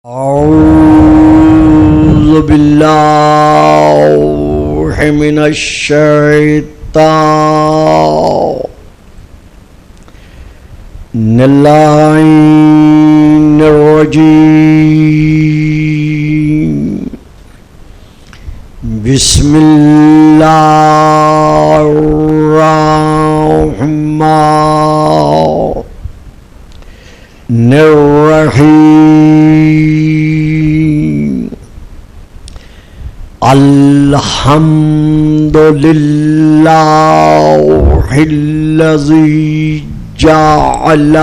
اعوذ باللہ من الشیطان اللعین الرجیم بسم اللہ الرحمن الرحیم الحمد للہ الذی جعل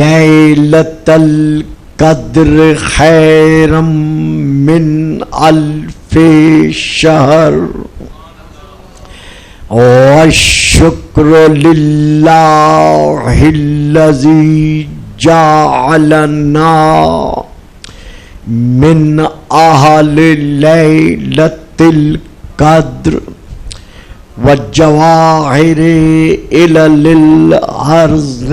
لیلۃ القدر خیرا من الف شہر والشکر للہ الذی جعلنا من اہل لیلۃ القدر والجواہر الی الارض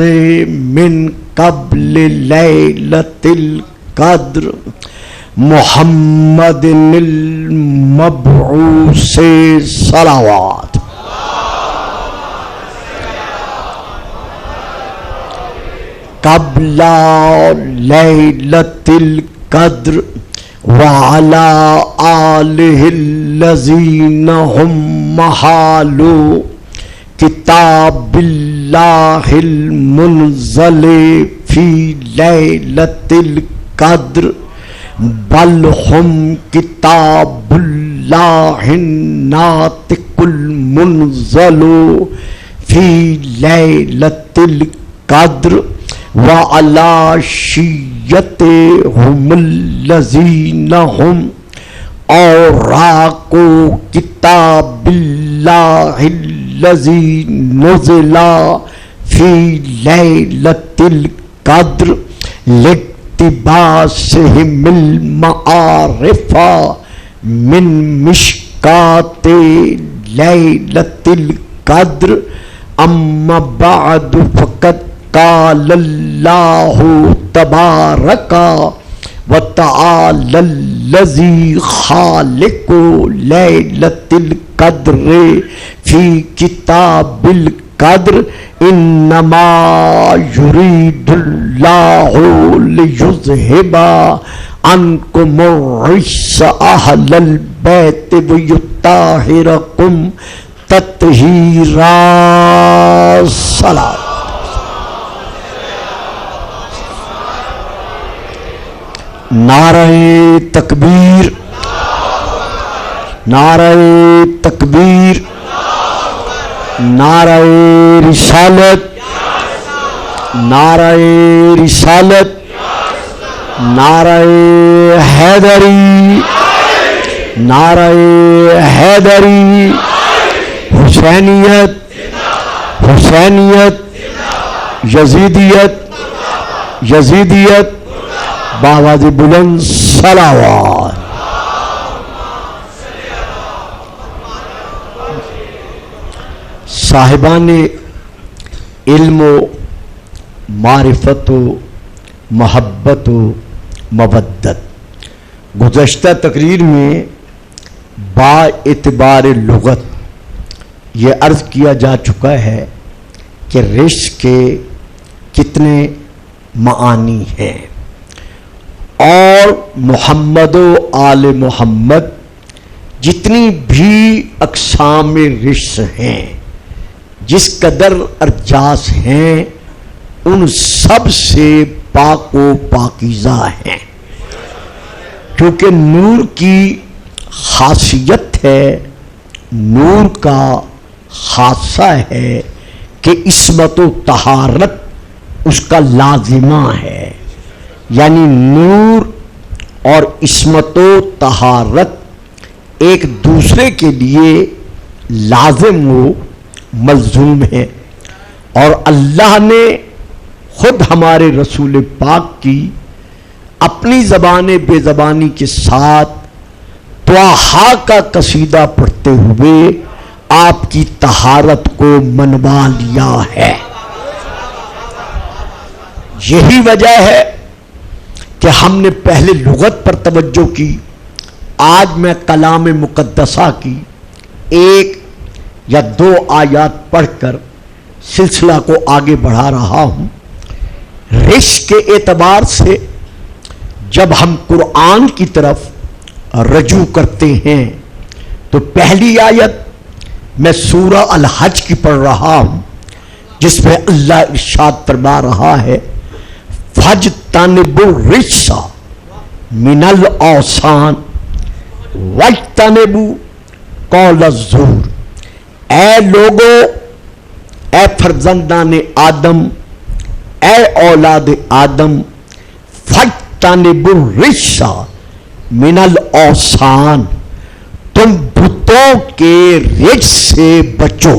من قبل لیلۃ القدر محمد المبعوث صلوات قبل لیلۃ القدر وعلی آلہ الذین هم محال کتاب اللہ المنزل فی لیلۃ القدر بل هم کتاب اللہ الناطق المنزل فی لیلۃ القدر وعلی شیعتہم الذین هم اوراق کتاب اللہ الذی نزل فی لیلۃ القدر لاقتباسہم المعارف من مشکات لیلۃ القدر اما بعد فقط قال اللہ تبارک وتعالی الذی خالق لیلۃ القدر فی کتاب القدر انما یرید اللہ لیذہب عنکم الرجس اہل البیت ویطہرکم تطہیرا صلاۃ نعرہ تکبیر نعرہ تکبیر نعرہ رسالت نعرہ رسالت نعرہ حیدری نعرہ حیدری حسینیت حسینیت یزیدیت یزیدیت بآواز بلند صلوات صاحبان علم و معرفت و محبت و مودت، گزشتہ تقریر میں با اعتبار لغت یہ عرض کیا جا چکا ہے کہ رشک کے کتنے معانی ہیں، اور محمد و آل محمد جتنی بھی اقسام رشک ہیں، جس قدر ارجاس ہیں، ان سب سے پاک و پاکیزہ ہیں، کیونکہ نور کی خاصیت ہے، نور کا خاصہ ہے کہ عصمت و طہارت اس کا لازمہ ہے، یعنی نور اور عصمت و طہارت ایک دوسرے کے لیے لازم و ملزوم ہے، اور اللہ نے خود ہمارے رسول پاک کی اپنی زبان بے زبانی کے ساتھ طٰہٰ کا قصیدہ پڑھتے ہوئے آپ کی طہارت کو منوا لیا ہے۔ یہی وجہ ہے کہ ہم نے پہلے لغت پر توجہ کی، آج میں کلام مقدسہ کی ایک یا دو آیات پڑھ کر سلسلہ کو آگے بڑھا رہا ہوں۔ رش کے اعتبار سے جب ہم قرآن کی طرف رجوع کرتے ہیں تو پہلی آیت میں سورہ الحج کی پڑھ رہا ہوں، جس میں اللہ ارشاد فرما رہا ہے فَاجْتَنِبُوا الرِّجْسَ مِنَ الْأَوْثَانِ وَاجْتَنِبُوا قَوْلَ الزُّورِ۔ اے لوگو، اے فرزندان آدم، اے اولاد آدم، فَاجْتَنِبُوا الرِّجْسَ مِنَ الْأَوْثَانِ، تم بتوں کے رجس سے بچو۔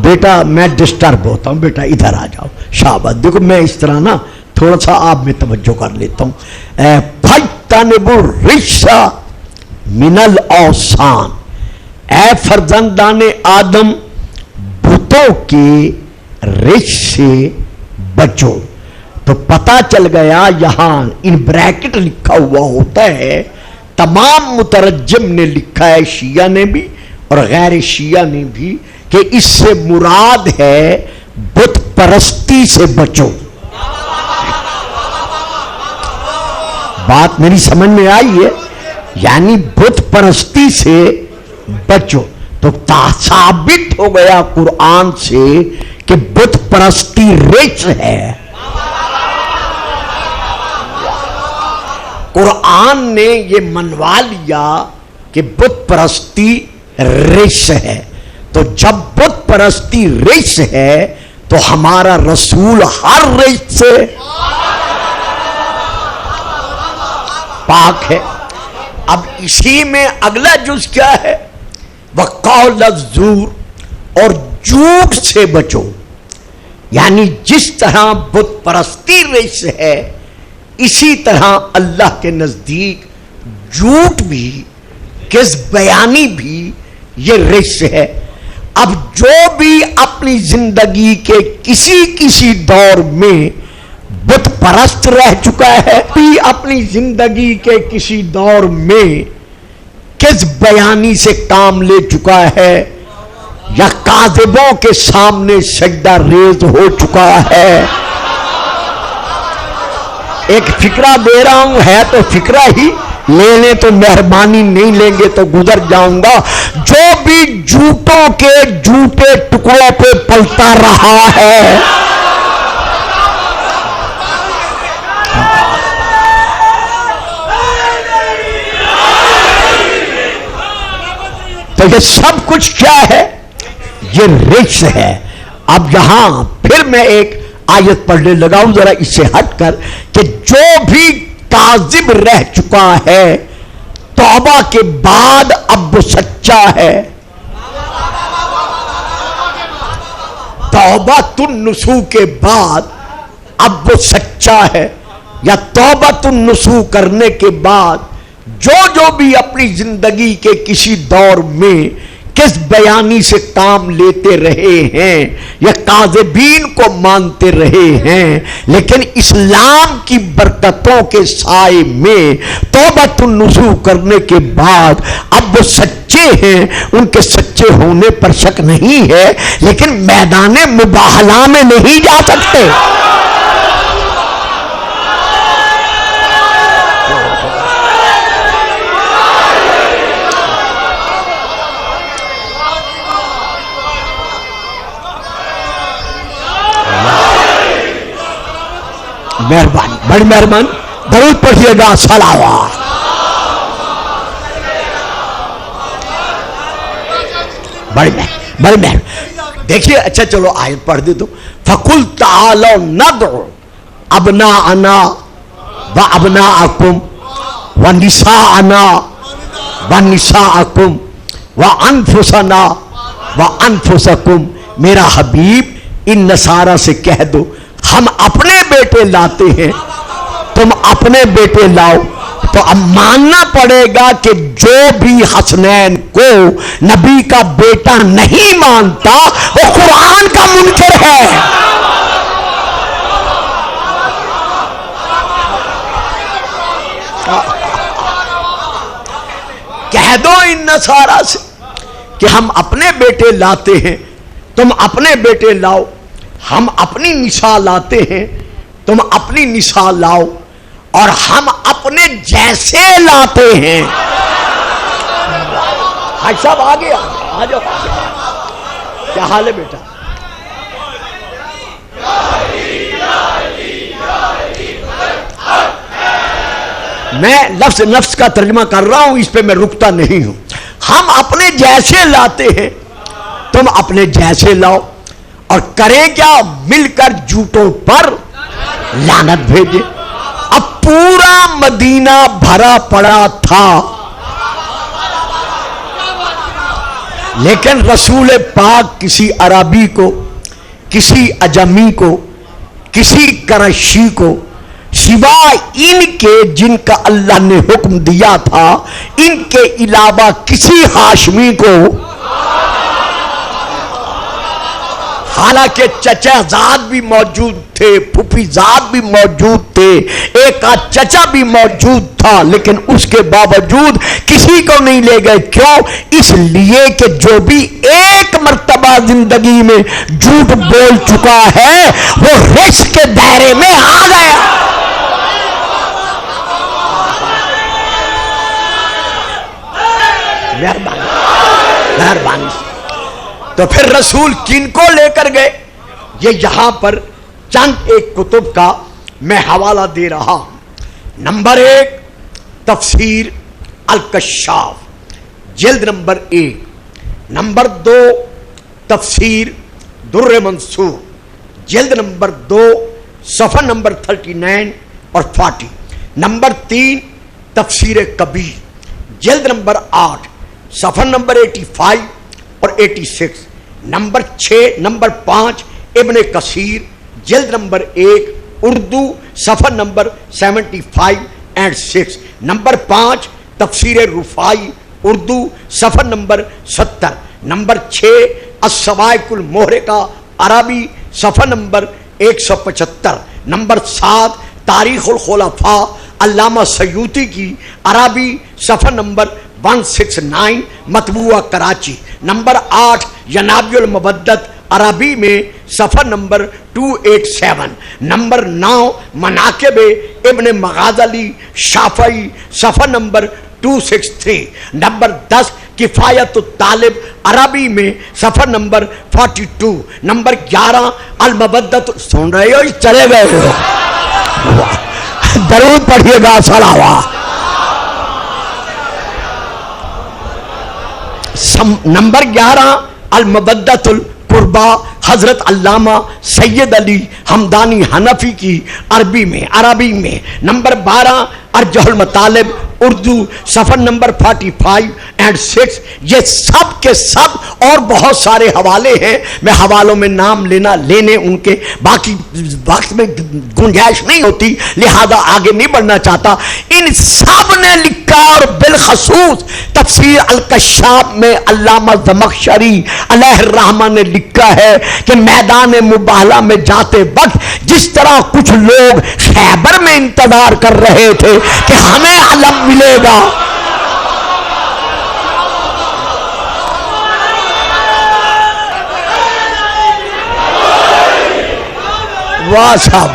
بیٹا میں ڈسٹرب ہوتا ہوں، بیٹا ادھر آ جاؤ، شاباش۔ دیکھو میں اس طرح نا تھوڑا سا آپ میں توجہ کر لیتا ہوں۔ فَاجْتَنِبُوا الرِّجْسَ مِنَ الْأَوْثَانِ، اے فرزندان آدم بتوں کے رجس سے بچو۔ تو پتا چل گیا یہاں ان بریکٹ لکھا ہوا ہوتا ہے، تمام مترجم نے لکھا ہے، شیعہ نے بھی اور غیر شیعہ نے بھی، کہ اس سے مراد ہے بت پرستی سے بچو۔ بات میری سمجھ میں آئی ہے؟ یعنی بت پرستی سے بچو۔ تو ثابت ہو گیا قرآن سے کہ بت پرستی رچ ہے۔ قرآن نے یہ منوا لیا کہ بت پرستی رچ ہے۔ تو جب بت پرستی رچ ہے تو ہمارا رسول ہر رچ سے پاک ہے۔ اب اسی میں اگلا جز کیا ہے؟ وَقَوْلَ الزُّورِ، اور جھوٹ سے بچو۔ یعنی جس طرح بت پرستی رچ ہے، اسی طرح اللہ کے نزدیک جھوٹ بھی، کذب بیانی بھی یہ رچ ہے۔ اب جو بھی اپنی زندگی کے کسی دور میں بت پرست رہ چکا ہے، بھی اپنی زندگی کے کسی دور میں کذب بیانی سے کام لے چکا ہے، یا کاذبوں کے سامنے سجدہ ریز ہو چکا ہے۔ ایک فکرہ دے رہا ہوں، ہے تو فکرہ ہی، لے لیں تو مہربانی، نہیں لیں گے تو گزر جاؤں گا۔ جو بھی جھوٹوں کے جھوٹے ٹکڑوں پہ پلتا رہا ہے، تو یہ سب کچھ کیا ہے؟ یہ رچ ہے۔ اب یہاں پھر میں ایک آیت پڑھنے لگا ہوں ذرا اس سے ہٹ کر، کہ جو بھی کاذب رہ چکا ہے توبہ کے بعد اب وہ سچا ہے۔ توبۃ النصوح کے بعد اب وہ سچا ہے، یا توبۃ النصوح کرنے کے بعد جو بھی اپنی زندگی کے کسی دور میں کس بیانی سے کام لیتے رہے ہیں یا کاذبین کو مانتے رہے ہیں، لیکن اسلام کی برکتوں کے سائے میں توبۃ النصوح کرنے کے بعد اب وہ سچے ہیں، ان کے سچے ہونے پر شک نہیں ہے، لیکن میدان مباہلہ میں نہیں جا سکتے۔ مہربانی، بڑی مہربانی، درود پڑھیے گا، صلوات۔ بڑی مہربانی، دیکھیے، اچھا چلو آیت پڑھ دے دو۔ فَقُلْ تَعَالَوْا نَدْعُ أَبْنَاءَنَا وَأَبْنَاءَكُمْ وَنِسَاءَنَا وَنِسَاءَكُمْ وَأَنفُسَنَا وَأَنفُسَكُمْ۔ میرا حبیب ان نصارہ سے کہہ دو، ہم اپنے بیٹے لاتے ہیں، تم اپنے بیٹے لاؤ، تو اب ماننا پڑے گا کہ جو بھی حسنین کو نبی کا بیٹا نہیں مانتا وہ قرآن کا منکر ہے. کہہ دو ان نصارا سے کہ ہم اپنے بیٹے لاتے ہیں، تم اپنے بیٹے لاؤ، ہم اپنی نساء لاتے ہیں، تم اپنی نساء لاؤ، اور ہم اپنے جیسے لاتے ہیں. حاج صاحب آگے آ جاؤ. کیا حال ہے بیٹا؟ میں لفظ نفس کا ترجمہ کر رہا ہوں، اس پہ میں رکتا نہیں ہوں. ہم اپنے جیسے لاتے ہیں، تم اپنے جیسے لاؤ، اور کرے کیا؟ مل کر جھوٹوں پر لعنت بھیجے. اب پورا مدینہ بھرا پڑا تھا، لیکن رسول پاک کسی عربی کو، کسی اجمی کو، کسی قریشی کو، سوائے ان کے جن کا اللہ نے حکم دیا تھا، ان کے علاوہ کسی ہاشمی کو، حالانکہ چچا زاد بھی موجود تھے، پھوپھی زاد بھی موجود تھے، ایک آدھ چچا بھی موجود تھا، لیکن اس کے باوجود کسی کو نہیں لے گئے. کیوں؟ اس لیے کہ جو بھی ایک مرتبہ زندگی میں جھوٹ بول چکا ہے وہ رشک کے دائرے میں آ گیا. مہربانی. تو پھر رسول کن کو لے کر گئے؟ یہ یہاں پر چند ایک کتب کا میں حوالہ دے رہا ہوں. نمبر 1 تفسیر الکشاف جلد نمبر 1. نمبر 2 تفسیر در منصور جلد نمبر 2 صفحہ نمبر 39 اور 40. نمبر 3 تفسیر کبیر جلد نمبر 8 صفحہ نمبر 85 اور 86. نمبر 5 ابن کثیر جلد نمبر 1 اردو صفحہ نمبر 75 and 6. نمبر 5 تفسیر رفاعی اردو صفحہ نمبر 70. نمبر 6 الصواعق المحرقہ عربی صفحہ نمبر 175. نمبر 7 تاریخ الخلفاء علامہ سیوطی کی عربی صفحہ نمبر 169 مطبوعہ کراچی. نمبر 8 ینابیع المبدت عربی میں صفحہ نمبر 287. نمبر 9 مناقب ابن مغازلی شافعی صفحہ نمبر 263. نمبر 10 کفایت الطالب عربی میں صفحہ نمبر 42. نمبر 11 المبدت. سن رہے ہو؟ چلے گئے ہو؟ درود پڑھیے گا صلوات. نمبر 11 المبدت القربہ حضرت علامہ سید علی حمدانی حنفی کی عربی میں. نمبر 12 ارجح المطالب اردو صفحہ نمبر 45 and 6. یہ سب کے سب اور بہت سارے حوالے ہیں، میں حوالوں میں نام لینے ان کے باقی وقت میں گنجائش نہیں ہوتی، لہذا آگے نہیں بڑھنا چاہتا. ان سب نے لکھا، اور بالخصوص تفسیر الکشاف میں علامہ زمخشری علیہ الرحمہ نے لکھا ہے کہ میدان مباہلہ میں جاتے وقت جس طرح کچھ لوگ خیبر میں انتظار کر رہے تھے کہ ہمیں علم ملے گا، واہ صاحب،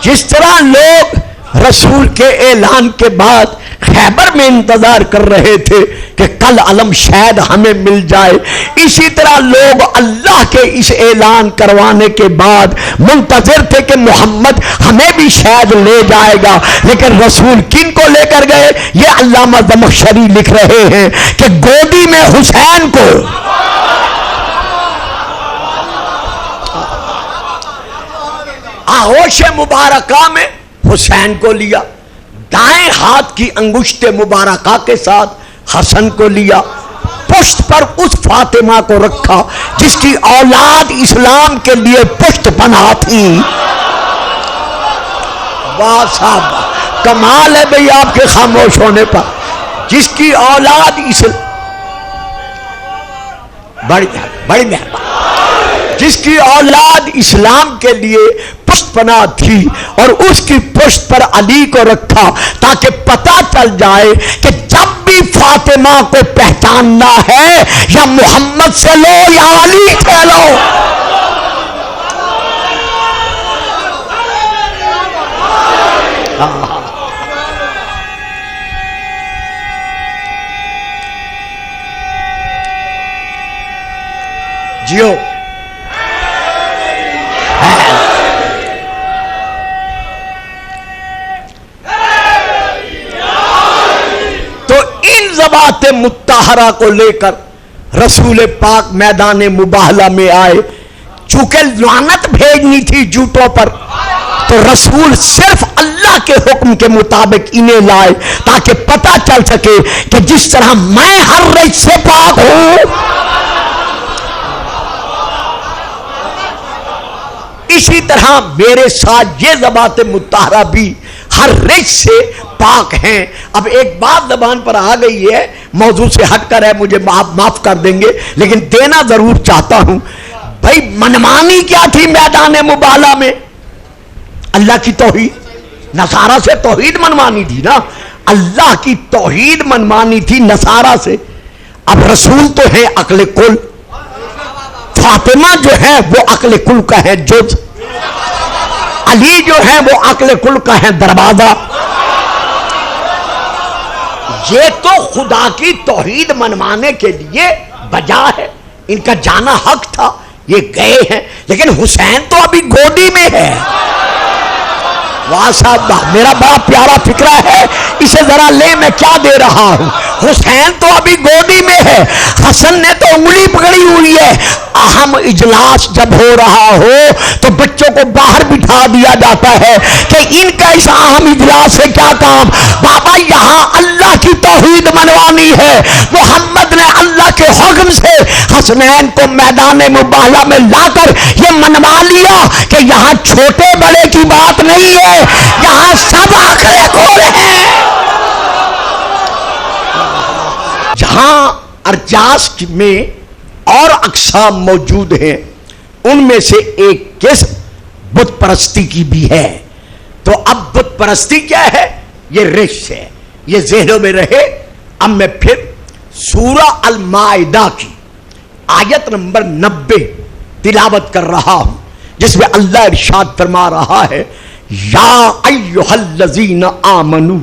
جس طرح لوگ رسول کے اعلان کے بعد خیبر میں انتظار کر رہے تھے کہ کل علم شاید ہمیں مل جائے، اسی طرح لوگ اللہ کے اس اعلان کروانے کے بعد منتظر تھے کہ محمد ہمیں بھی شاید لے جائے گا. لیکن رسول کن کو لے کر گئے؟ یہ علامہ زمخشری لکھ رہے ہیں کہ گودی میں حسین کو، آغوش مبارکہ میں حسین کو لیا، دائیں ہاتھ کی انگشت مبارکہ کے ساتھ حسن کو لیا، پشت پر اس فاطمہ کو رکھا جس کی اولاد اسلام کے لیے پشت پناہ تھی. واہ صاحب کمال ہے بھئی آپ کے خاموش ہونے پر. جس کی اولاد بڑی مہربانی, جس کی اولاد اسلام کے لیے پشت پناہ تھی اور اس کی پشت پر علی کو رکھا تاکہ پتہ چل جائے کہ جب بھی فاطمہ کو پہچاننا ہے یا محمد سے لو یا علی سے لو. جیو تو ان ضباط مطہرہ کو لے کر رسول پاک میدان مباہلہ میں آئے. چونکہ لعنت بھیجنی تھی جوتوں پر تو رسول صرف اللہ کے حکم کے مطابق انہیں لائے تاکہ پتہ چل سکے کہ جس طرح میں ہر رجس سے پاک ہوں اسی طرح میرے ساتھ یہ ضباط مطہرہ بھی ہر رجس سے پاک ہیں. اب ایک بات زبان پر آ گئی ہے, موضوع سے ہٹ کر ہے, مجھے معاف کر دیں گے لیکن دینا ضرور چاہتا ہوں. بھائی منمانی کیا تھی میدان مباہلہ میں؟ اللہ کی توحید. نصارہ سے توحید منمانی تھی نا, اللہ کی توحید منمانی تھی نصارہ سے. اب رسول تو ہے عقل کل, فاطمہ جو ہے وہ عقل کل کا ہے جز, علی جو ہے وہ عقل کل کا ہے دروازہ. یہ تو خدا کی توحید منوانے کے لیے بجا ہے, ان کا جانا حق تھا, یہ گئے ہیں. لیکن حسین تو ابھی گودی میں ہے. واہ صاحب میرا بڑا پیارا فکرہ ہے, اسے ذرا لے, میں کیا دے رہا ہوں. حسین تو ابھی گودی میں ہے, حسن نے تو انگلی پکڑی ہوئی ہے. اہم اجلاس جب ہو رہا ہو تو بچوں کو باہر بٹھا دیا جاتا ہے کہ ان کا اس اہم اجلاس سے کیا کام. بابا یہاں اللہ کی توحید منوانی ہے. محمد نے اللہ کے حکم سے حسنین کو میدان مباہلہ میں لا کر یہ منوا لیا کہ یہاں چھوٹے بڑے کی بات نہیں ہے, یہاں سب عقل کل ہیں. جہاں ارجاس میں اور اقسام موجود ہیں ان میں سے ایک قسم بت پرستی کی بھی ہے. تو اب بت پرستی کیا ہے؟ یہ رجس ہے, یہ ذہنوں میں رہے. اب میں پھر سورہ المائدہ کی آیت نمبر 90 تلاوت کر رہا ہوں جس میں اللہ ارشاد فرما رہا ہے, یا ایھا الذین آمنوا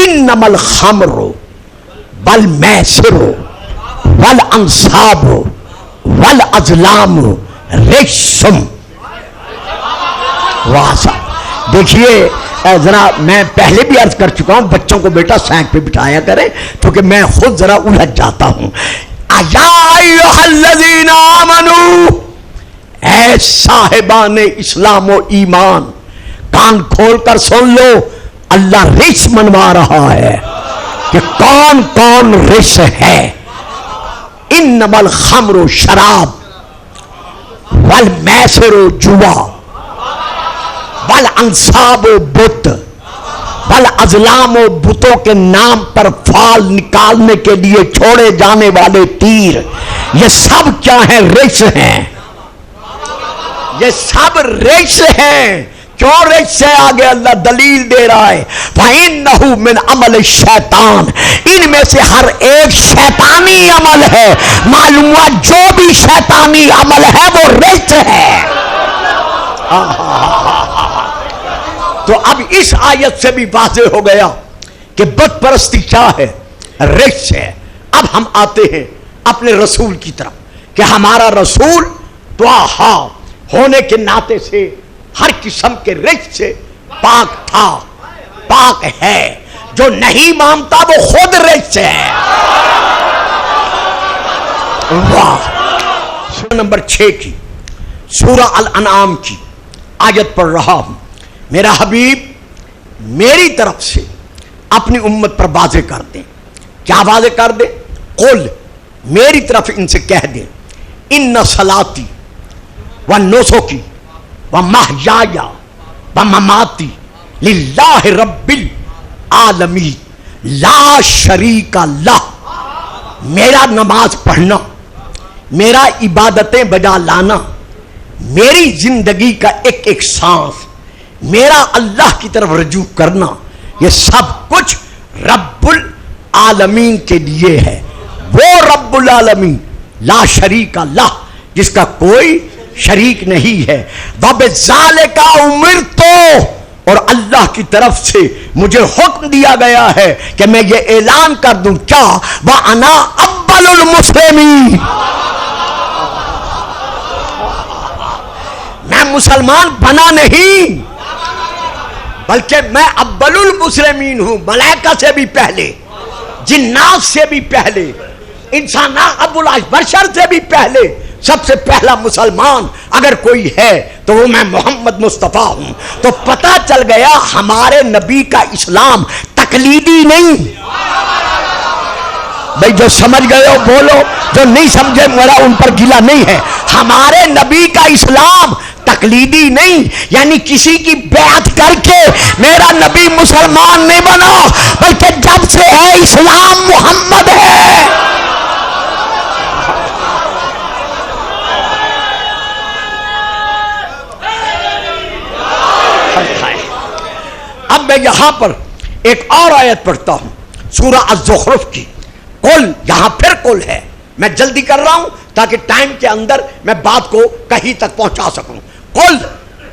انما الخمر والمیسر والانصاب والازلام رجس. دیکھیے ذرا میں پہلے بھی عرض کر چکا ہوں, بچوں کو بیٹا سینک پہ بٹھایا کریں کیونکہ میں خود ذرا الجھ جاتا ہوں. یا ایھا الذین آمنوا, اے صاحبان اسلام و ایمان, کان کھول کر سن لو, اللہ رجس منوا رہا ہے کہ کون کون رجس ہے. انما الخمر شراب, والمیسر جوا, والانصاب بت, والازلام بتوں کے نام پر فال نکالنے کے لیے چھوڑے جانے والے تیر, یہ سب کیا ہیں؟ رجس ہیں. یہ سب رجس ہیں. کیوں رجس ہے؟ آگے اللہ دلیل دے رہا ہے, فَإِنَّهُ مِنْ عَمَلِ الشَّيْطَانِ, ان میں سے ہر ایک شیطانی عمل ہے. معلوم ہوا جو بھی شیطانی عمل ہے وہ رجس ہے. تو اب اس آیت سے بھی واضح ہو گیا کہ بت پرستی کیا ہے, رجس ہے. اب ہم آتے ہیں اپنے رسول کی طرف کہ ہمارا رسول طٰہٰ ہونے کے ناطے سے ہر قسم کے رجس سے پاک تھا, پاک ہے. جو نہیں مانتا وہ خود رجس ہے. واہ. سورہ نمبر 6 کی سورہ الانعام کی آیت پڑھ رہا ہوں. میرا حبیب میری طرف سے اپنی امت پر واضح کر دیں. کیا واضح کر دیں؟ قل, میری طرف ان سے کہہ دیں ان صلاتی و نسکی و محیای و مماتی للہ رب العالمین لا شریک لہ. میرا نماز پڑھنا، میرا عبادتیں بجا لانا، میری زندگی کا ایک ایک سانس میرا اللہ کی طرف رجوع کرنا، یہ سب کچھ رب العالمین کے لیے ہے. وہ رب العالمین لا شریک لہ، جس کا کوئی شریک نہیں ہے. وَبِذَالِكَ أُمِرْتُ، اور اللہ کی طرف سے مجھے حکم دیا گیا ہے کہ میں یہ اعلان کر دوں کیا وَأَنَا أَوَّلُ الْمُسْلِمِينَ، میں مسلمان بنا نہیں بلکہ میں اول المسلمین ہوں. ملائکہ سے بھی پہلے، جنات سے بھی پہلے، انسانات ابو البشر سے بھی پہلے، سب سے پہلا مسلمان اگر کوئی ہے تو وہ میں محمد مصطفیٰ ہوں. تو پتہ چل گیا ہمارے نبی کا اسلام تقلیدی نہیں. بھئی جو سمجھ گئے ہو بولو، جو نہیں سمجھے میرا ان پر گلہ نہیں ہے. ہمارے نبی کا اسلام تقلیدی نہیں، یعنی کسی کی بیعت کر کے میرا نبی مسلمان نہیں بنا، بلکہ جب سے ہے اسلام محمد ہے. اب میں یہاں پر ایک اور آیت پڑھتا ہوں سورہ الزخرف کی. قل، یہاں پھر قل ہے. میں جلدی کر رہا ہوں تاکہ ٹائم کے اندر میں بات کو کہیں تک پہنچا سکوں. قل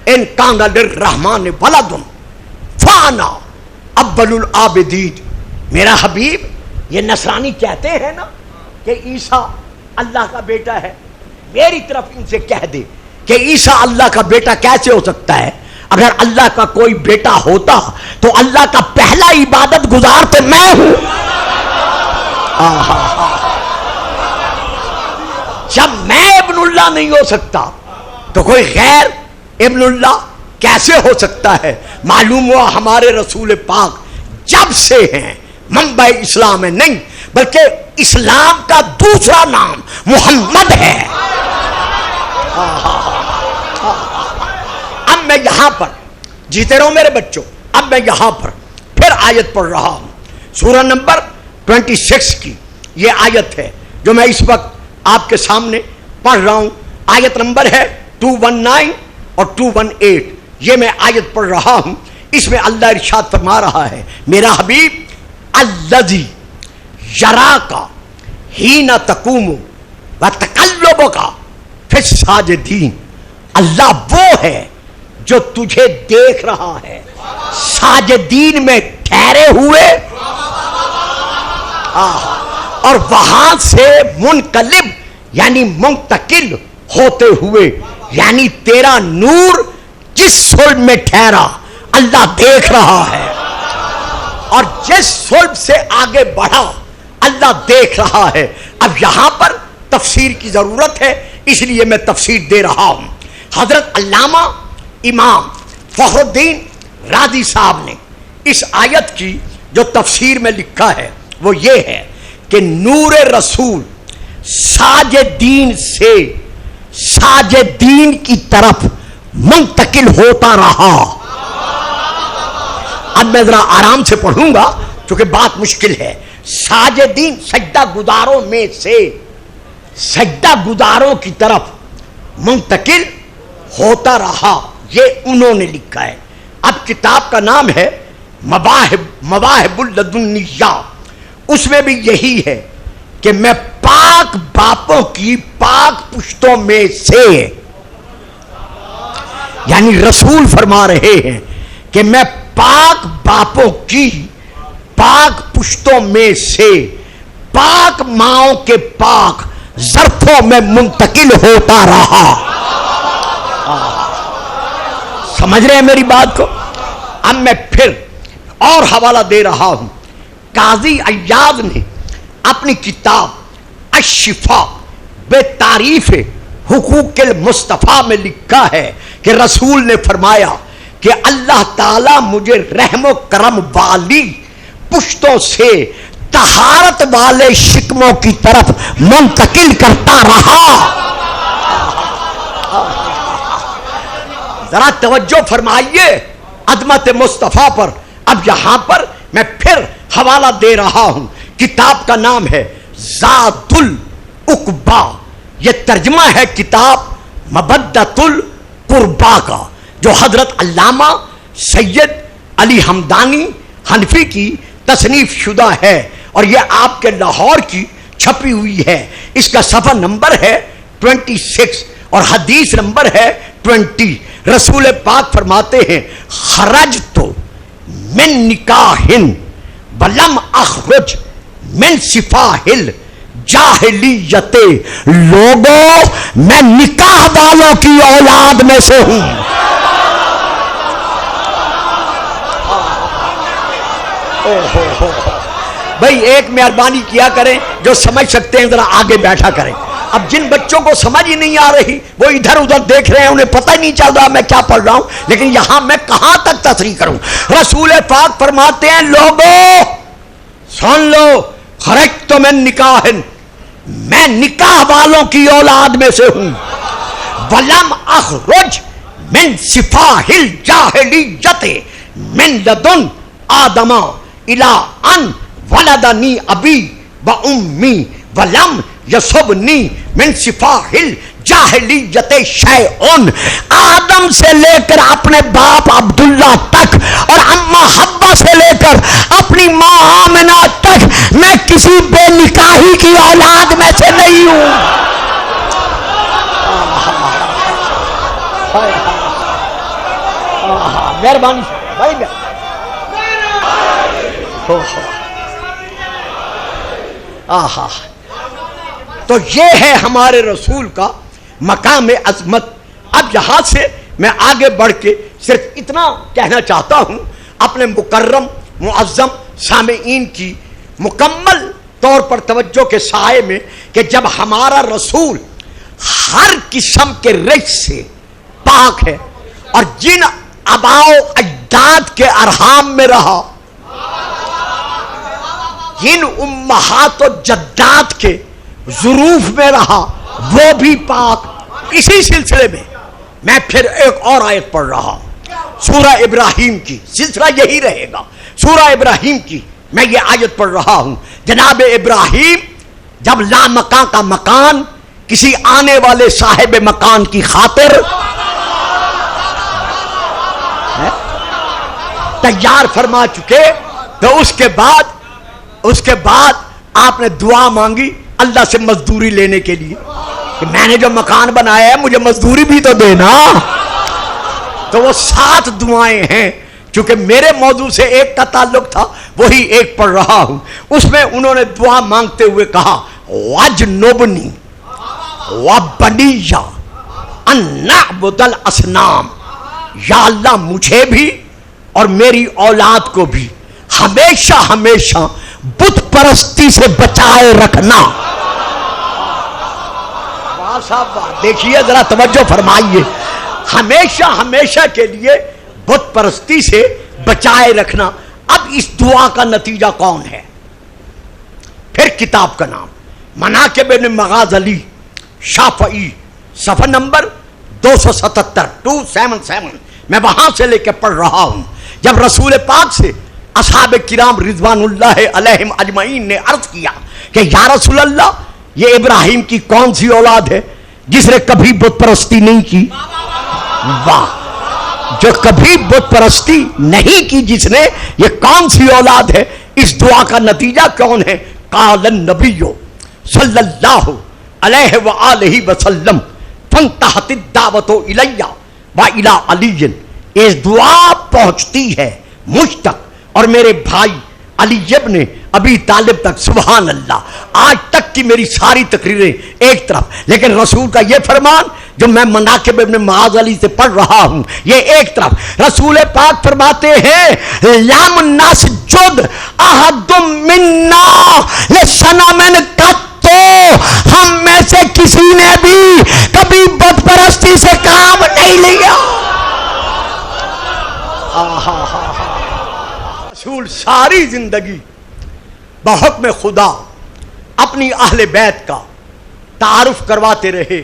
ان کان للرحمن ولد فانا اول العابدین. میرا حبیب، یہ نصرانی کہتے ہیں نا کہ عیسیٰ اللہ کا بیٹا ہے، میری طرف ان سے کہہ دے کہ عیسیٰ اللہ کا بیٹا کیسے ہو سکتا ہے؟ اگر اللہ کا کوئی بیٹا ہوتا تو اللہ کا پہلا عبادت گزار تو میں ہوں. جب میں ابن اللہ نہیں ہو سکتا تو کوئی غیر ابن اللہ کیسے ہو سکتا ہے؟ معلوم ہوا ہمارے رسول پاک جب سے ہیں منبع اسلام ہے نہیں بلکہ اسلام کا دوسرا نام محمد ہے. اب میں یہاں پر جیتے رہو میرے بچوں. اب میں یہاں پر پھر آیت پڑھ رہا ہوں سورہ نمبر 26 کی. یہ آیت ہے جو میں اس وقت آپ کے سامنے پڑھ رہا ہوں. آیت نمبر ہے 219 اور 218. یہ میں آیت پڑھ رہا ہوں. اس میں اللہ ارشاد فرما رہا ہے میرا حبیب الذی یراک حین تقوم وتقلبک فی الساجدین. اللہ وہ ہے جو تجھے دیکھ رہا ہے ساجدین میں ٹھہرے ہوئے اور وہاں سے منقلب یعنی منتقل ہوتے ہوئے. یعنی تیرا نور جس صلب میں ٹھہرا اللہ دیکھ رہا ہے، اور جس صلب سے آگے بڑھا اللہ دیکھ رہا ہے. اب یہاں پر تفسیر کی ضرورت ہے اس لیے میں تفسیر دے رہا ہوں. حضرت علامہ امام فخر الدین رازی صاحب نے اس آیت کی جو تفسیر میں لکھا ہے وہ یہ ہے کہ نور رسول ساجدین سے ساجدین کی طرف منتقل ہوتا رہا. اب میں ذرا آرام سے پڑھوں گا چونکہ بات مشکل ہے. ساجدین سجدہ گزاروں میں سے سجدہ گزاروں کی طرف منتقل ہوتا رہا. یہ انہوں نے لکھا ہے. اب کتاب کا نام ہے مواہب اللدنیہ. اس میں بھی یہی ہے کہ میں پاک باپوں کی پاک پشتوں میں سے، یعنی رسول فرما رہے ہیں کہ میں پاک باپوں کی پاک پشتوں میں سے پاک ماؤں کے پاک ظرفوں میں منتقل ہوتا رہا. سمجھ رہے ہیں میری بات کو؟ اب میں پھر اور حوالہ دے رہا ہوں. قاضی عیاض نے اپنی کتاب الشفاء بے تعریف حقوق المصطفیٰ میں لکھا ہے کہ رسول نے فرمایا کہ اللہ تعالیٰ مجھے رحم و کرم والی پشتوں سے طہارت والے شکموں کی طرف منتقل کرتا رہا. ذرا توجہ فرمائیے عظمت مصطفیٰ پر. اب یہاں پر میں پھر حوالہ دے رہا ہوں. کتاب کا نام ہے ذات العقبہ. یہ ترجمہ ہے کتاب مبدۃ القربہ کا، جو حضرت علامہ سید علی حمدانی حنفی کی تصنیف شدہ ہے، اور یہ آپ کے لاہور کی چھپی ہوئی ہے. اس کا صفحہ نمبر ہے 26 اور حدیث نمبر ہے 20. رسول پاک فرماتے ہیں خرجت من نکاح ولم اخرج من سفاح الجاہلیت. لوگوں میں نکاح والوں کی اولاد میں سے ہوں. بھائی ایک مہربانی کیا کریں، جو سمجھ سکتے ہیں ذرا آگے بیٹھا کریں. اب جن بچوں کو سمجھ ہی نہیں آ رہی وہ ادھر ادھر دیکھ رہے ہیں، انہیں پتہ ہی نہیں چل رہا میں کیا پڑھ رہا ہوں. لیکن یہاں میں کہاں تک تصریح کروں. رسول پاک فرماتے ہیں لوگوں سن لو، خرجت من نکاح، میں نکاح والوں کی اولاد میں سے ہوں. ولم اخرج من سفاح الجاہلیت من لدن آدم الی ان ولدنی ابی و امی ولم یصبنی من سفاح الجاہلیت شیئن. آدم سے لے کر اپنے باپ عبداللہ تک اور اماں حوا سے لے کر اپنی ماں آمنہ تک میں کسی بے نکاحی کی اولاد میں سے نہیں ہوں. مہربانی بھائی. آہا، تو یہ ہے ہمارے رسول کا مقام عظمت. اب یہاں سے میں آگے بڑھ کے صرف اتنا کہنا چاہتا ہوں اپنے مکرم معظم سامعین کی مکمل طور پر توجہ کے سائے میں، کہ جب ہمارا رسول ہر قسم کے رجس سے پاک ہے اور جن آباء و اجداد کے ارحام میں رہا، جن امہات و جدات کے ظروف میں رہا، وہ بھی پاک. اسی سلسلے میں میں پھر ایک اور آیت پڑھ رہا ہوں سورہ ابراہیم کی. سلسلہ یہی رہے گا. سورہ ابراہیم کی میں یہ آیت پڑھ رہا ہوں. جناب ابراہیم جب لامکان کا مکان کسی آنے والے صاحب مکان کی خاطر تیار فرما چکے، تو اس کے بعد آپ نے دعا مانگی اللہ سے مزدوری لینے کے لیے کہ میں نے جو مکان بنایا ہے مجھے مزدوری بھی تو دینا. تو وہ 7 دعائیں ہیں. چونکہ میرے موضوع سے ایک کا تعلق تھا، وہی ایک پڑھ رہا ہوں. اس میں انہوں نے دعا مانگتے ہوئے کہا وَجْنُبْنِي وَبَنِيَّ أَن نَعْبُدَ الْأَصْنَامَ. یا اللہ مجھے بھی اور میری اولاد کو بھی ہمیشہ ہمیشہ بت پرستی سے بچائے رکھنا. دیکھیے ذرا توجہ فرمائیے، ہمیشہ ہمیشہ کے لیے بت پرستی سے بچائے رکھنا. اب اس دعا کا نتیجہ کون ہے؟ پھر کتاب کا نام مناقب ابن مغازلی شافعی، صفحہ نمبر 277 میں وہاں سے لے کے پڑھ رہا ہوں. جب رسول پاک سے اصحاب کرام رضوان اللہ علیہم اجمعین نے عرض کیا کہ یا رسول اللہ، یہ ابراہیم کی کون سی اولاد ہے جس نے کبھی بت پرستی نہیں کی؟ واہ، جو کبھی بت پرستی نہیں کی جس نے، یہ کون سی اولاد ہے؟ اس دعا کا نتیجہ کون ہے؟ قال النبی صلی اللہ علیہ وآلہ وسلم فانتہت الدعوت الی وإلی علی. اس دعا پہنچتی ہے مجھ تک اور میرے بھائی علی ابن ابی طالب تک. سبحان اللہ. آج تک کی میری ساری تقریریں ایک طرف، لیکن رسول کا یہ فرمان جو میں مناقب ابن معاذ علی سے پڑھ رہا ہوں یہ ایک طرف. رسول پاک فرماتے ہیں لم نسجد احد منا لصنم قط. ہم میں سے کسی نے بھی کبھی بت پرستی سے کام نہیں لیا. رسول ساری زندگی بحکم خدا اپنی اہل بیت کا تعارف کرواتے رہے،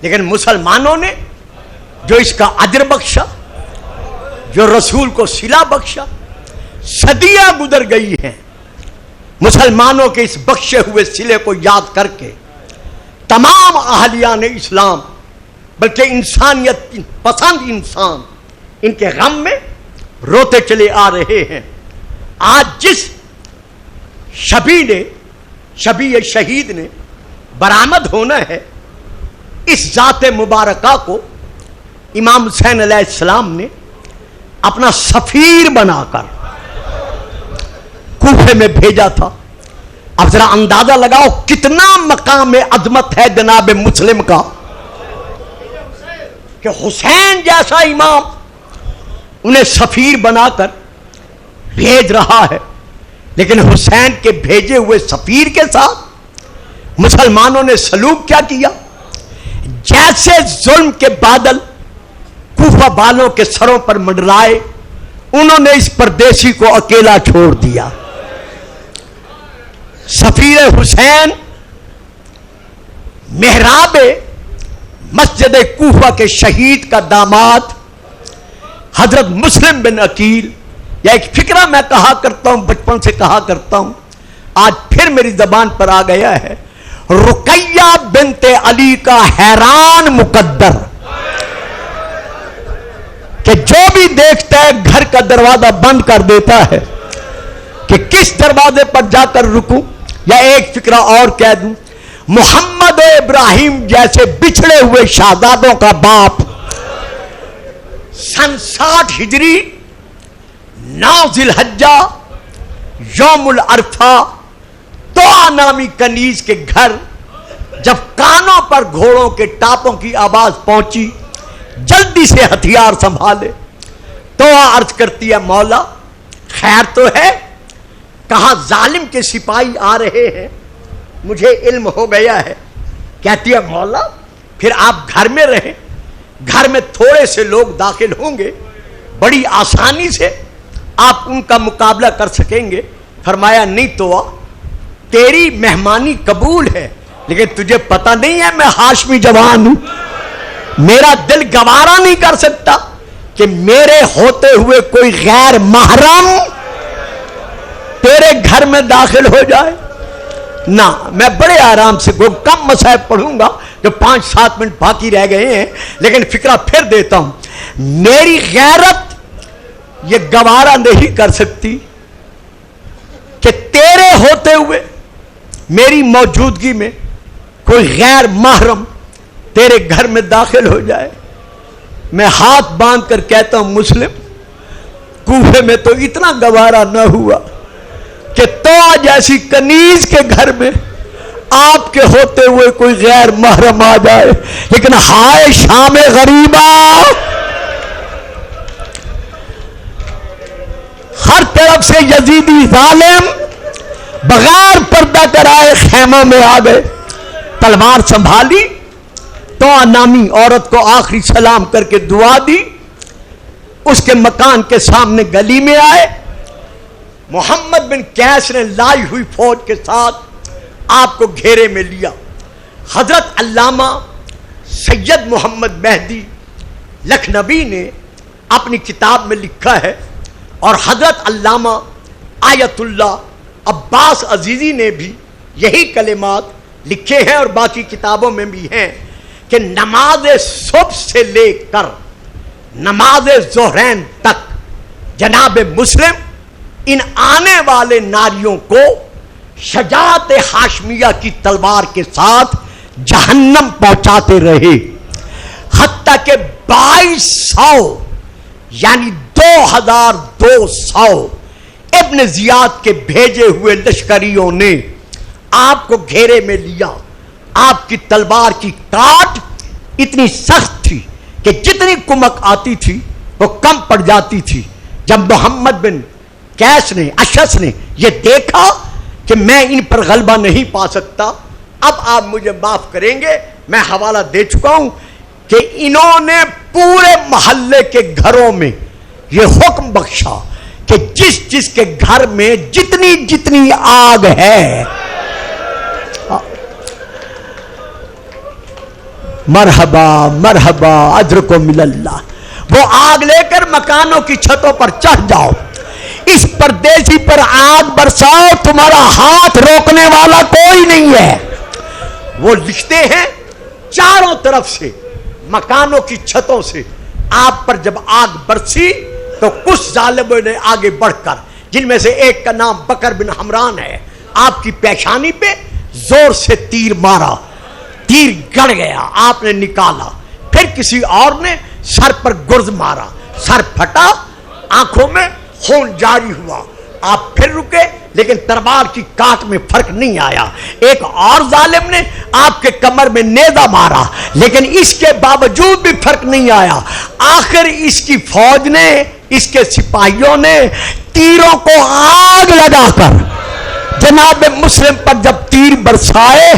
لیکن مسلمانوں نے جو اس کا اجر بخشا، جو رسول کو صلہ بخشا، صدیاں گزر گئی ہیں، مسلمانوں کے اس بخشے ہوئے صلے کو یاد کر کے تمام اہلیان اسلام بلکہ انسانیت پسند انسان ان کے غم میں روتے چلے آ رہے ہیں۔ آج جس شبیہ شہید نے برآمد ہونا ہے، اس ذات مبارکہ کو امام حسین علیہ السلام نے اپنا سفیر بنا کر کوفے میں بھیجا تھا۔ اب ذرا اندازہ لگاؤ کتنا مقام عظمت ہے جناب مسلم کا کہ حسین جیسا امام انہیں سفیر بنا کر بھیج رہا ہے، لیکن حسین کے بھیجے ہوئے سفیر کے ساتھ مسلمانوں نے سلوک کیا کیا؟ جیسے ظلم کے بادل کوفہ والوں کے سروں پر منڈرائے، انہوں نے اس پردیسی کو اکیلا چھوڑ دیا۔ سفیر حسین محراب مسجد کوفہ کے شہید کا داماد حضرت مسلم بن عقیل، یا ایک فکرہ میں کہا کرتا ہوں، بچپن سے کہا کرتا ہوں، آج پھر میری زبان پر آ گیا ہے، رقیہ بنت علی کا حیران مقدر کہ جو بھی دیکھتا ہے گھر کا دروازہ بند کر دیتا ہے کہ کس دروازے پر جا کر رکوں۔ یا ایک فکرہ اور کہہ دوں، محمد و ابراہیم جیسے بچھڑے ہوئے شہزادوں کا باپ سن 60 ہجری 9 ذی الحجہ یوم العرفہ توآ نامی کنیز کے گھر جب کانوں پر گھوڑوں کے ٹاپوں کی آواز پہنچی، جلدی سے ہتھیار سنبھالے، توآ عرض کرتی ہے مولا خیر تو ہے؟ کہاں ظالم کے سپاہی آ رہے ہیں، مجھے علم ہو گیا ہے۔ کہتی ہے مولا پھر آپ گھر میں رہیں، گھر میں تھوڑے سے لوگ داخل ہوں گے، بڑی آسانی سے آپ ان کا مقابلہ کر سکیں گے۔ فرمایا نہیں توآ تیری مہمانی قبول ہے، لیکن تجھے پتہ نہیں ہے میں ہاشمی جوان ہوں، میرا دل گوارا نہیں کر سکتا کہ میرے ہوتے ہوئے کوئی غیر محرم تیرے گھر میں داخل ہو جائے۔ نہ، میں بڑے آرام سے کم مصائب پڑھوں گا جو 5-7 منٹ باقی رہ گئے ہیں، لیکن فکرہ پھر دیتا ہوں، میری غیرت یہ گوارا نہیں کر سکتی کہ تیرے ہوتے ہوئے میری موجودگی میں کوئی غیر محرم تیرے گھر میں داخل ہو جائے۔ میں ہاتھ باندھ کر کہتا ہوں مسلم کوفے میں تو اتنا گوارا نہ ہوا کہ توآ جیسی کنیز کے گھر میں آپ کے ہوتے ہوئے کوئی غیر محرم آ جائے، لیکن ہائے شام غریبہ، ہر طرف سے یزیدی ظالم بغیر پردہ کرائے خیموں میں آ گئے، تلوار سنبھالی، توآ نامی عورت کو آخری سلام کر کے دعا دی، اس کے مکان کے سامنے گلی میں آئے، محمد بن قیس نے لائی ہوئی فوج کے ساتھ آپ کو گھیرے میں لیا۔ حضرت علامہ سید محمد مہدی لکھنوی نے اپنی کتاب میں لکھا ہے، اور حضرت علامہ آیت اللہ عباس عزیزی نے بھی یہی کلمات لکھے ہیں اور باقی کتابوں میں بھی ہیں، کہ نماز صبح سے لے کر نماز ظہرین تک جناب مسلم ان آنے والے ناریوں کو شجاعت ہاشمیہ کی تلوار کے ساتھ جہنم پہنچاتے رہے، حتیٰ کہ 2200 یعنی 2200 ابن زیاد کے بھیجے ہوئے لشکریوں نے آپ کو گھیرے میں لیا۔ آپ کی تلوار کی کاٹ اتنی سخت تھی کہ جتنی کمک آتی تھی وہ کم پڑ جاتی تھی۔ جب محمد بن قیس نے اشعث نے یہ دیکھا کہ میں ان پر غلبہ نہیں پا سکتا، اب آپ مجھے معاف کریں گے، میں حوالہ دے چکا ہوں کہ انہوں نے پورے محلے کے گھروں میں یہ حکم بخشا کہ کہ جس جس کے گھر میں جتنی جتنی آگ ہے، مرحبا مرحبا اجرکم من اللہ، وہ آگ لے کر مکانوں کی چھتوں پر چڑھ جاؤ، اس پردیسی پر آگ برساؤ، تمہارا ہاتھ روکنے والا کوئی نہیں ہے۔ وہ لکھتے ہیں چاروں طرف سے مکانوں کی چھتوں سے آپ پر جب آگ برسی تو کچھ ظالموں نے آگے بڑھ کر، جن میں سے ایک کا نام بکر بن حمران ہے، آپ کی پیشانی پہ زور سے تیر مارا، تیر گڑ گیا، آپ نے نکالا، پھر کسی اور نے سر پر گرز مارا، سر پھٹا، آنکھوں میں خون جاری ہوا، آپ پھر رکے لیکن تلوار کی کاٹ میں فرق نہیں آیا، ایک اور ظالم نے آپ کے کمر میں نیزہ مارا لیکن اس کے باوجود بھی فرق نہیں آیا، آخر اس کی فوج نے، اس کے سپاہیوں نے تیروں کو آگ لگا کر جناب مسلم پر جب تیر برسائے،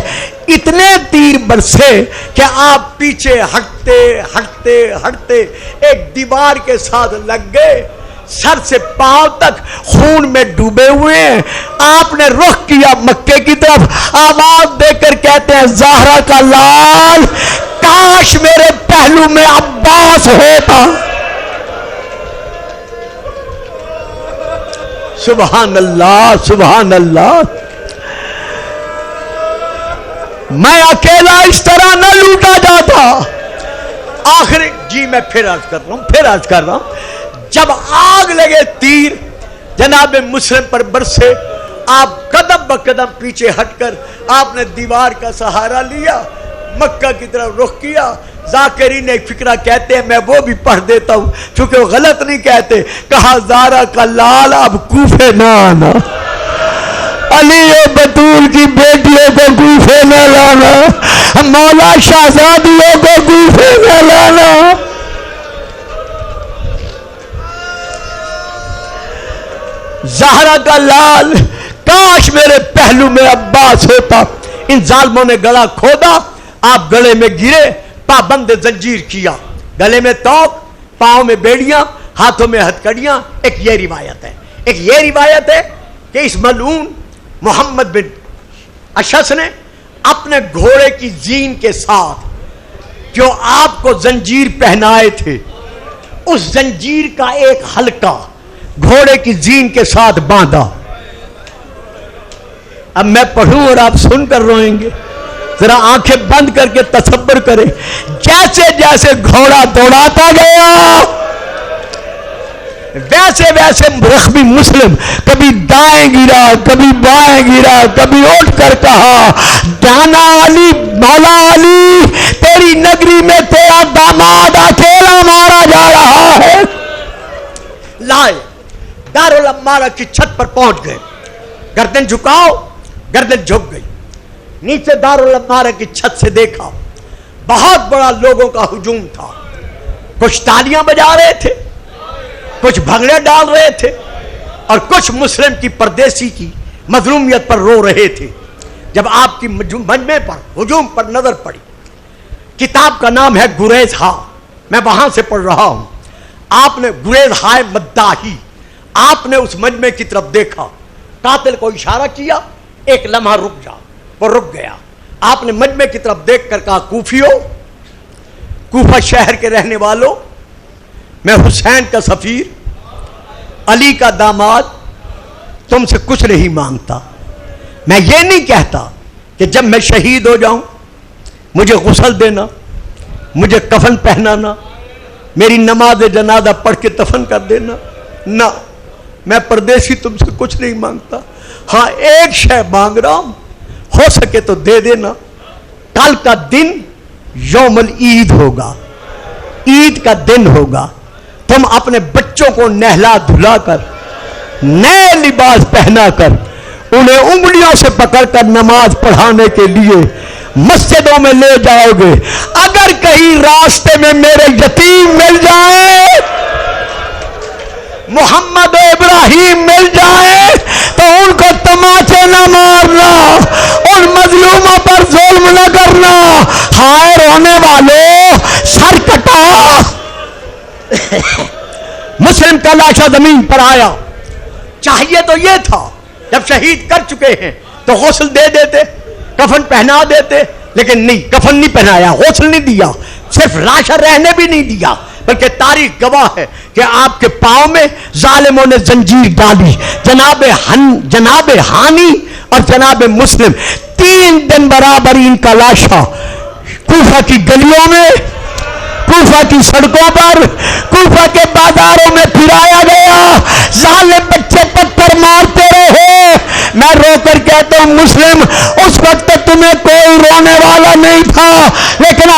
اتنے تیر برسے کہ آپ پیچھے ہٹتے ہٹتے ہٹتے ایک دیوار کے ساتھ لگ گئے، سر سے پاؤں تک خون میں ڈوبے ہوئے ہیں، آپ نے رخ کیا مکے کی طرف، آواز دے کر کہتے ہیں زہرا کا لال کاش میرے پہلو میں عباس ہوتا۔ سبحان اللہ سبحان اللہ، میں اکیلا اس طرح نہ لوٹا جاتا۔ آخر جی میں پھر عرض کر رہا ہوں، جب آگ لگے تیر جناب مسلم پر برسے، آپ قدم بقدم پیچھے ہٹ کر آپ نے دیوار کا سہارا لیا، مکہ کی طرف رخ کیا۔ ذاکرین ایک فکرہ کہتے ہیں، میں وہ بھی پڑھ دیتا ہوں چونکہ وہ غلط نہیں کہتے، کہا زارا کا لال اب کوفے نہ آنا، علی و بطول کی بیٹیوں کو کوفے نہ لانا، مولا شہزادیوں کو کوفے نہ لانا۔ زہرا کا لال کاش میرے پہلو میں عباس ہوتا۔ ان ظالموں نے گلا کھودا، آپ گلے میں گرے، پابند زنجیر کیا، گلے میں توق، پاؤں میں بیڑیاں، ہاتھوں میں ہتھکڑیاں۔ ایک یہ روایت ہے کہ اس ملعون محمد بن اشعث نے اپنے گھوڑے کی زین کے ساتھ جو آپ کو زنجیر پہنائے تھے، اس زنجیر کا ایک حلقہ گھوڑے کی زین کے ساتھ باندھا۔ اب میں پڑھوں اور آپ سن کر روئیں گے، ذرا آنکھیں بند کر کے تصور کریں، جیسے جیسے گھوڑا دوڑاتا گیا ویسے ویسے رخمی مسلم کبھی دائیں گرا، کبھی بائیں گرا، کبھی اٹھ کر کہا دانا علی، مولا علی، تیری نگری میں تیرا داماد اکیلا مارا جا رہا ہے۔ لائے دارالعمارہ کی چھت پر پہنچ گئے، گردن جھکاؤ، گردن جھک گئی، نیچے دارالعمارہ کی چھت سے دیکھا، بہت بڑا لوگوں کا ہجوم تھا، کچھ تالیاں بجا رہے تھے، کچھ بھنگڑے ڈال رہے تھے، اور کچھ مسلم کی پردیسی کی مظلومیت پر رو رہے تھے۔ جب آپ کی مجمع پر ہجوم پر نظر پڑی، کتاب کا نام ہے گریز ہا، میں وہاں سے پڑھ رہا ہوں، آپ نے گریز ہائے مداحی، آپ نے اس مجمع کی طرف دیکھا، قاتل کو اشارہ کیا، ایک لمحہ رک جا، وہ رک گیا، آپ نے مجمع کی طرف دیکھ کر کہا کوفیو، کوفہ شہر کے رہنے والوں، میں حسین کا سفیر، علی کا داماد، تم سے کچھ نہیں مانگتا، میں یہ نہیں کہتا کہ جب میں شہید ہو جاؤں مجھے غسل دینا، مجھے کفن پہنانا، میری نماز جنازہ پڑھ کے دفن کر دینا، نہ، میں پردیسی تم سے کچھ نہیں مانگتا، ہاں ایک شے مانگ رہا ہوں، ہو سکے تو دے دینا، کل کا دن یوم العید ہوگا، عید کا دن ہوگا، تم اپنے بچوں کو نہلا دھلا کر، نئے لباس پہنا کر، انہیں انگلیوں سے پکڑ کر نماز پڑھانے کے لیے مسجدوں میں لے جاؤ گے۔ اگر کہیں راستے میں میرے یتیم مل جائے، محمد ابراہیم مل جائے، تو ان کو تماچے نہ مارنا، ان مظلوموں پر ظلم نہ کرنا، ہائے رونے والوں سر کٹا۔ مسلم کا لاشا زمین پر آیا، چاہیے تو یہ تھا جب شہید کر چکے ہیں تو غسل دے دیتے، کفن پہنا دیتے، لیکن نہیں، کفن نہیں پہنایا، غسل نہیں دیا، صرف لاشا رہنے بھی نہیں دیا، بلکہ تاریخ گواہ ہے کہ آپ کے پاؤں میں ظالموں نے زنجیر ڈالی۔ جناب ہانی اور جناب مسلم 3 دن برابر ان کا لاشا کوفہ کی گلیوں میں، کوفہ کی سڑکوں پر، کوفہ کے بازاروں میں پھرایا گیا۔ ظالم بچے پتھر مارتے رہے۔ میں رو کر کہتا ہوں مسلم، اس وقت تمہیں کوئی رونے والا نہیں تھا، لیکن